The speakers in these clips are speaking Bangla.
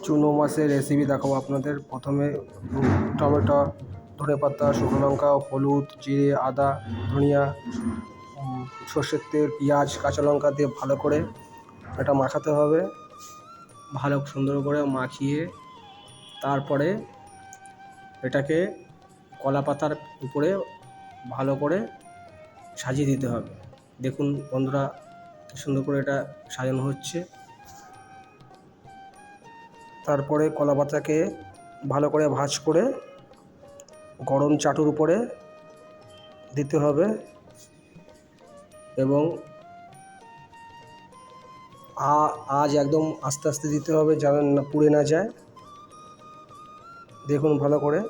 চুনো মাছের রেসিপি দেখাবো আপনাদের। প্রথমে টমেটো, ধনেপাতা, শুকনো লঙ্কা, হলুদ, জিরে, আদা, ধনিয়া, সর্ষের তেল, পেঁয়াজ, কাঁচা লঙ্কা দিয়ে ভালো করে এটা মাখাতে হবে। ভালো সুন্দর করে মাখিয়ে তারপরে এটাকে কলা পাতার উপরে ভালো করে সাজিয়ে দিতে হবে। দেখুন বন্ধুরা, কি সুন্দর করে এটা সাজানো হচ্ছে। তারপরে কলা পাতাকে ভালো করে ভাঁজ করে গরম চাটুর উপরে দিতে হবে এবং আজ একদম আস্তে আস্তে দিতে হবে যেন না পুড়ে না যায়। দেখুন ভালো করে।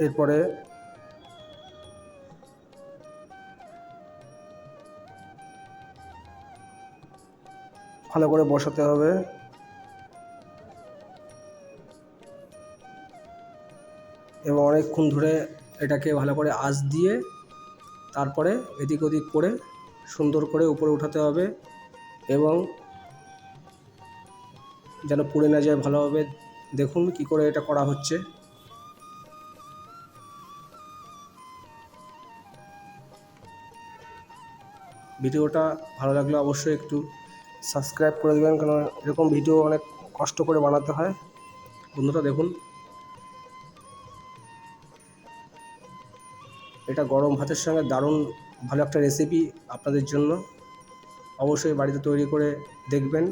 এরপরে ভালো করে বসাতে হবে এবং অনেকক্ষণ ধরে এটাকে ভালো করে আঁচ দিয়ে তারপরে এদিক ওদিক করে সুন্দর করে উপরে উঠাতে হবে এবং যেন পুড়ে না যায় ভালোভাবে। দেখুন কি করে এটা করা হচ্ছে। ভিডিওটা ভালো লাগলে অবশ্যই একটু সাবস্ক্রাইব করে দেবেন, কারণ এরকম ভিডিও অনেক কষ্ট করে বানাতে হয়। বন্ধুরা দেখুন, এটা গরম ভাতের সঙ্গে দারুণ ভালো একটা রেসিপি আপনাদের জন্য। অবশ্যই বাড়িতে তৈরি করে দেখবেন।